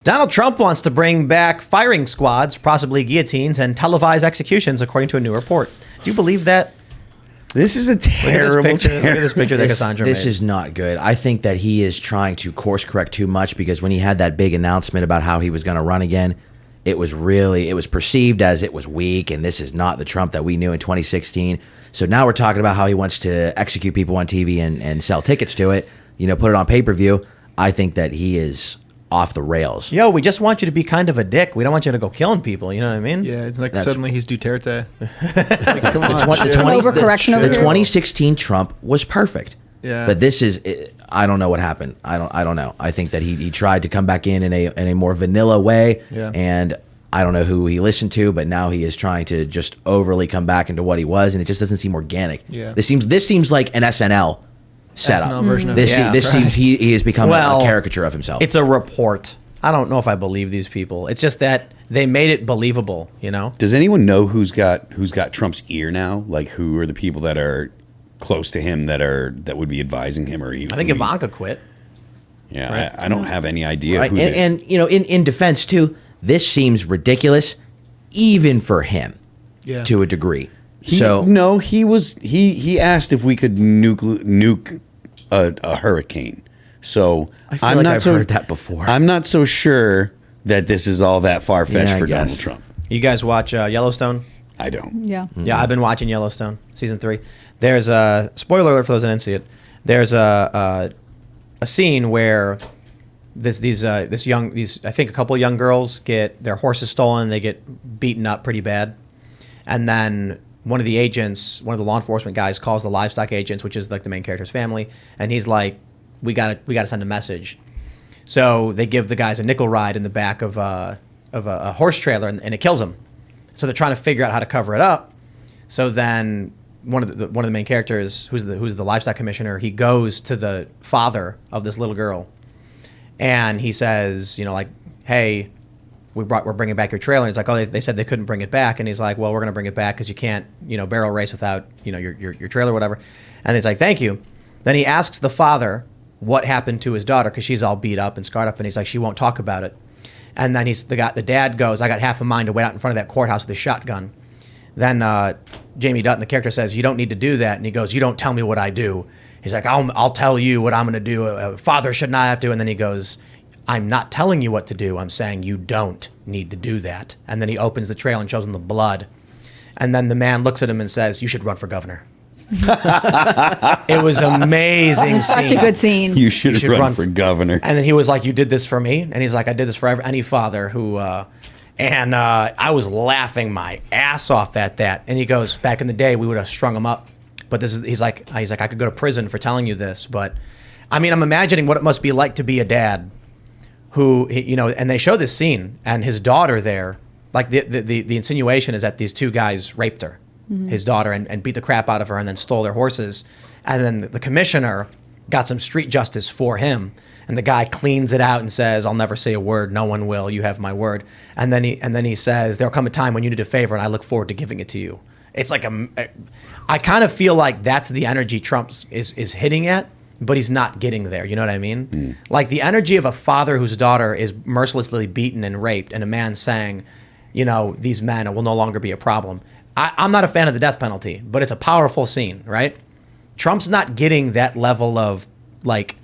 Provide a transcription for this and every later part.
Donald Trump wants to bring back firing squads, possibly guillotines, and televised executions, according to a new report. Do you believe that? This is a terrible Look at this picture that Cassandra made. This is not good. I think that he is trying to course correct too much, because when he had that big announcement about how he was going to run again, it was perceived as it was weak, and this is not the Trump that we knew in 2016. So now we're talking about how he wants to execute people on TV and sell tickets to it, put it on pay-per-view. I think that he is off the rails. Yo, we just want you to be kind of a dick. We don't want you to go killing people. You know what I mean? Yeah, it's like suddenly he's Duterte. Like, come on, overcorrection over the here. 2016 Trump was perfect. Yeah. But this is, I don't know what happened. I don't know. I think that he tried to come back in a more vanilla way. Yeah. And I don't know who he listened to, but now he is trying to just overly come back into what he was, and it just doesn't seem organic. Yeah. This seems like an SNL setup. SNL version of this it. this seems he has become a caricature of himself. It's a report. I don't know if I believe these people. It's just that they made it believable, Does anyone know who's got Trump's ear now? Like, who are the people that are close to him that would be advising him? Or I think Ivanka quit. Yeah, Right. I don't have any idea. Right. Who And in defense too, this seems ridiculous, even for him, to a degree. he asked if we could nuke a hurricane. So I feel like I've heard that before. I'm not so sure that this is all that far-fetched for Donald Trump. You guys watch Yellowstone? I don't. Yeah. Yeah, I've been watching Yellowstone season 3. There's a spoiler alert for those that didn't see it. There's a scene where I think a couple of young girls get their horses stolen. They get beaten up pretty bad, and then one of the law enforcement guys, calls the livestock agents, which is like the main character's family, and he's like, "We gotta send a message." So they give the guys a nickel ride in the back of a horse trailer, and it kills them. So they're trying to figure out how to cover it up. So then one of the main characters, who's the livestock commissioner, he goes to the father of this little girl, and he says, "Hey, we're bringing back your trailer." And it's like, "Oh, they said they couldn't bring it back." And he's like, "Well, we're gonna bring it back because you can't, barrel race without, your trailer, or whatever." And he's like, "Thank you." Then he asks the father what happened to his daughter, because she's all beat up and scarred up, and he's like, "She won't talk about it." And then the dad goes, "I got half a mind to wait out in front of that courthouse with a shotgun." Then Jamie Dutton, the character, says, "You don't need to do that." And he goes, "You don't tell me what I do." He's like, I'll tell you what I'm going to do. A father should not have to. And then he goes, "I'm not telling you what to do. I'm saying you don't need to do that." And then he opens the trail and shows him the blood. And then the man looks at him and says, "You should run for governor." It was an amazing scene. Such a good scene. You should run for governor. And then he was like, "You did this for me?" And he's like, "I did this for any father who..." And I was laughing my ass off at that. And he goes, "Back in the day, we would have strung him up. But he's like, "I could go to prison for telling you this." But I mean, I'm imagining what it must be like to be a dad who, and they show this scene, and his daughter there, like the insinuation is that these two guys raped her, his daughter, and beat the crap out of her, and then stole their horses. And then the commissioner got some street justice for him. And the guy cleans it out and says, "I'll never say a word. No one will. You have my word." And then he says, "There'll come a time when you need a favor, and I look forward to giving it to you." It's like I kind of feel like that's the energy Trump is hitting at, but he's not getting there. You know what I mean? Like the energy of a father whose daughter is mercilessly beaten and raped, and a man saying, "These men will no longer be a problem." I'm not a fan of the death penalty, but it's a powerful scene, right? Trump's not getting that level of like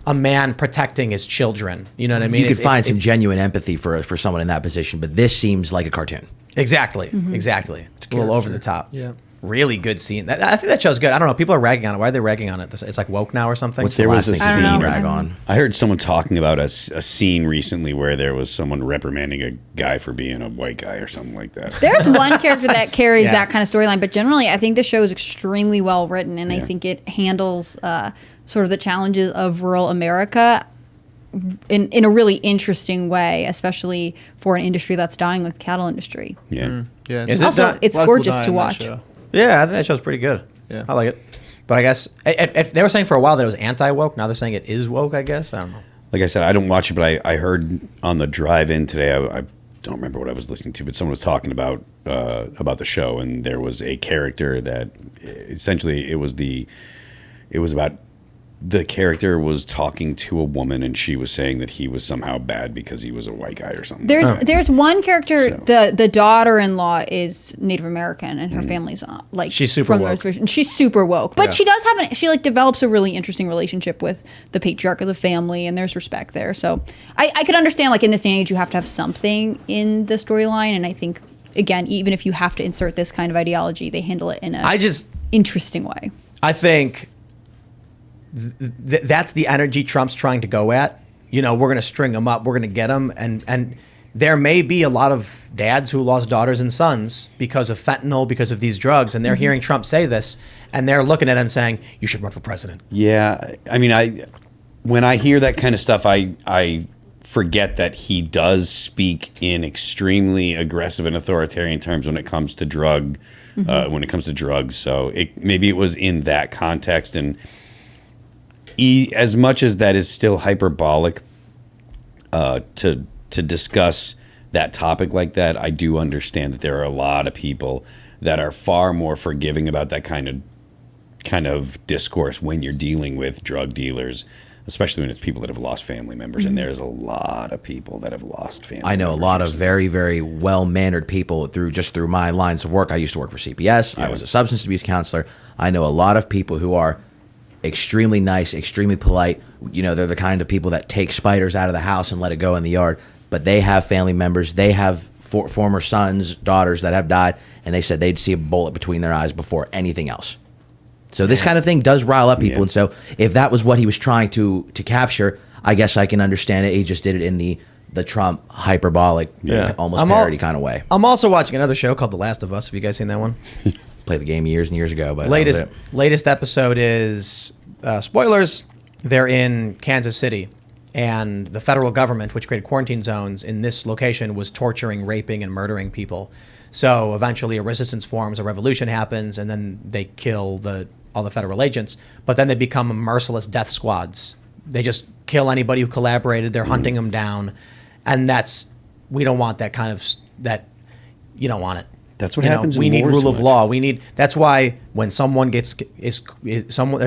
a man protecting his children. You know what I mean? You could find some genuine empathy for someone in that position, but this seems like a cartoon. Exactly. Exactly. It's a little over the top. Yeah. Really good scene. I think that show's good. I don't know. People are ragging on it. Why are they ragging on it? It's like woke now or something? What's the last thing I don't know. rag on? I heard someone talking about a scene recently where there was someone reprimanding a guy for being a white guy or something like that. There's one character that carries Yeah. that kind of storyline, but generally, I think the show is extremely well written, and I think it handles sort of the challenges of rural America in a really interesting way, especially for an industry that's dying, like the cattle industry. Yeah. Yeah. Is it Also, not- it's a lot of people gorgeous die to in that watch. show. Yeah, I think that show's pretty good. Yeah. I like it. But I guess if they were saying for a while that it was anti-woke, now they're saying it is woke, I guess. I don't know. Like I said, I don't watch it, but I heard on the drive-in today, I don't remember what I was listening to, but someone was talking about the show, and there was a character that essentially it was about the character was talking to a woman and she was saying that he was somehow bad because he was a white guy or something. There's one character, So. the daughter-in-law is Native American and her family's like She's super from the woke. reservation. She's super woke, but Yeah. she does have she like develops a really interesting relationship with the patriarch of the family, and there's respect there. So I could understand, like, in this day and age you have to have something in the storyline, and I think again, even if you have to insert this kind of ideology, they handle it in a interesting way. I think that's the energy Trump's trying to go at. You know, we're going to string them up. We're going to get them. And there may be a lot of dads who lost daughters and sons because of fentanyl, because of these drugs. And they're hearing Trump say this, and they're looking at him saying, you should run for president. Yeah. I mean, when I hear that kind of stuff, I forget that he does speak in extremely aggressive and authoritarian terms when it comes to drugs. So maybe it was in that context. And as much as that is still hyperbolic to discuss that topic like that, I do understand that there are a lot of people that are far more forgiving about that kind of discourse when you're dealing with drug dealers, especially when it's people that have lost family members. And there's a lot of people that have lost family members. I know a lot of very, very well-mannered people through my lines of work. I used to work for CPS. I was a substance abuse counselor. I know a lot of people who are extremely nice, extremely polite. You know, they're the kind of people that take spiders out of the house and let it go in the yard. But they have family members. They have former sons, daughters that have died, and they said they'd see a bullet between their eyes before anything else. So this kind of thing does rile up people. And so if that was what he was trying to capture, I guess I can understand it. He just did it in the Trump hyperbolic, almost parody kind of way. I'm also watching another show called The Last of Us. Have you guys seen that one? Played the game years and years ago. But latest episode is, spoilers, they're in Kansas City. And the federal government, which created quarantine zones in this location, was torturing, raping, and murdering people. So eventually a resistance forms, a revolution happens, and then they kill all the federal agents. But then they become merciless death squads. They just kill anybody who collaborated. They're hunting them down. And we don't want that kind of, you don't want it. That's what happens. We need rule of law. That's why when someone there's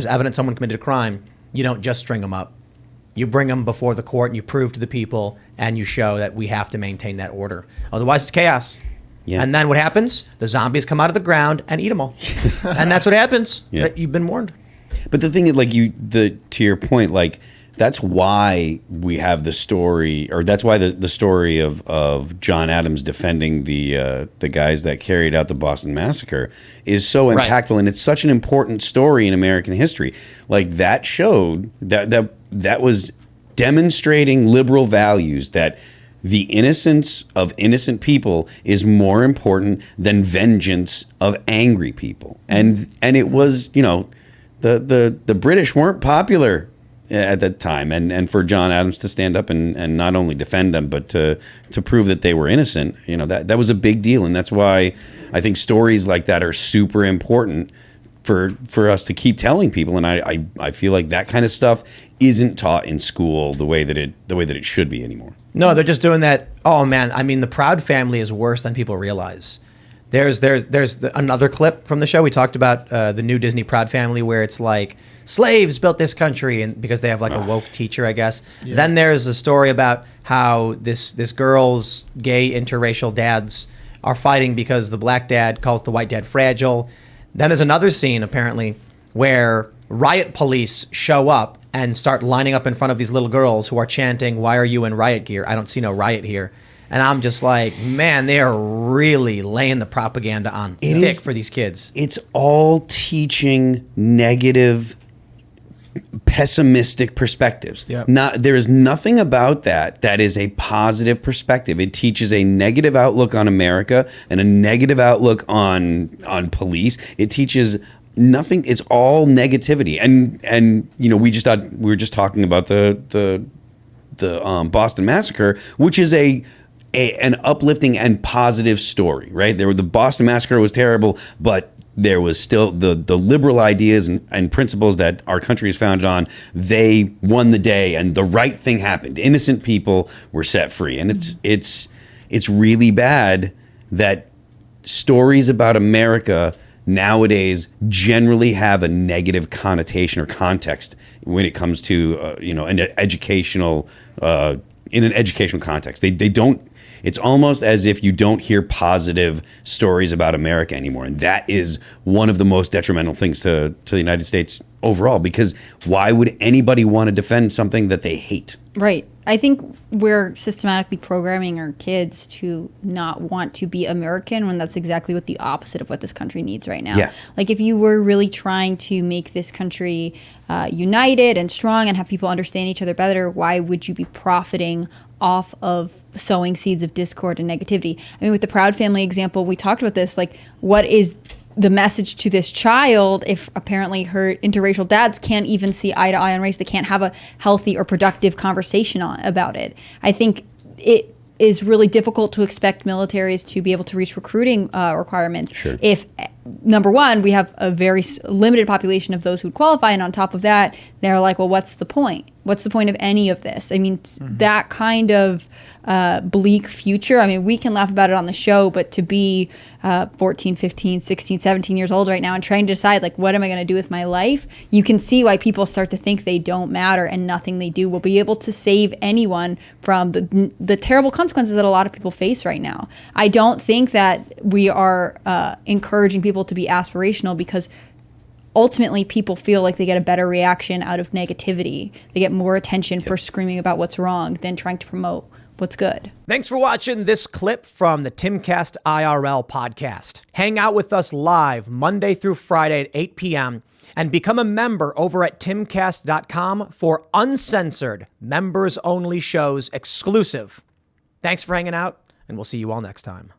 evidence someone committed a crime, you don't just string them up. You bring them before the court and you prove to the people and you show that we have to maintain that order. Otherwise, it's chaos. Yeah. And then what happens? The zombies come out of the ground and eat them all. And that's what happens. Yeah. You've been warned. But the thing is, like, to your point, like, that's why we have the story, or that's why the story of John Adams defending the guys that carried out the Boston Massacre is so impactful, and it's such an important story in American history. Like, that showed that was demonstrating liberal values, that the innocence of innocent people is more important than vengeance of angry people, and it was, you know, the British weren't popular at that time, and for John Adams to stand up and not only defend them, but to prove that they were innocent, you know, that was a big deal. And that's why I think stories like that are super important for us to keep telling people. And I feel like that kind of stuff isn't taught in school the way that it should be anymore. No, they're just doing that. Oh man, I mean, the Proud Family is worse than people realize. There's another clip from the show. We talked about the new Disney Proud Family, where it's like slaves built this country, and because they have like a woke teacher, I guess. Yeah. Then there's a story about how this girl's gay interracial dads are fighting because the black dad calls the white dad fragile. Then there's another scene apparently where riot police show up and start lining up in front of these little girls who are chanting, "Why are you in riot gear? I don't see no riot here." And I'm just like, man, they are really laying the propaganda on thick for these kids. It's all teaching negative, pessimistic perspectives. Yep. There is nothing about that is a positive perspective. It teaches a negative outlook on America and a negative outlook on police. It teaches nothing. It's all negativity. And you know, we were just talking about the Boston Massacre, which is an uplifting and positive story, right? The Boston Massacre was terrible, but there was still the liberal ideas and principles that our country is founded on. They won the day, and the right thing happened. Innocent people were set free, and it's really bad that stories about America nowadays generally have a negative connotation or context when it comes to an educational in an educational context. They don't. It's almost as if you don't hear positive stories about America anymore, and that is one of the most detrimental things to the United States overall. Because why would anybody want to defend something that they hate? Right. I think we're systematically programming our kids to not want to be American when that's exactly what the opposite of what this country needs right now. Yeah. Like if you were really trying to make this country united and strong and have people understand each other better, why would you be profiting off of sowing seeds of discord and negativity? I mean, with the Proud Family example, we talked about this, like what is the message to this child if apparently her interracial dads can't even see eye to eye on race? They can't have a healthy or productive conversation about it. I think it is really difficult to expect militaries to be able to reach recruiting requirements Sure. if, number one, we have a very limited population of those who qualify, and on top of that, they're like, well, what's the point? What's the point of any of this? I mean, that kind of bleak future, I mean, we can laugh about it on the show, but to be 14, 15, 16, 17 years old right now and trying to decide, like, what am I going to do with my life? You can see why people start to think they don't matter and nothing they do will be able to save anyone from the terrible consequences that a lot of people face right now. I don't think that we are encouraging people to be aspirational because ultimately people feel like they get a better reaction out of negativity. They get more attention for screaming about what's wrong than trying to promote what's good. Thanks for watching this clip from the Timcast IRL podcast. Hang out with us live Monday through Friday at 8 p.m. and become a member over at timcast.com for uncensored, members-only shows exclusive. Thanks for hanging out, and we'll see you all next time.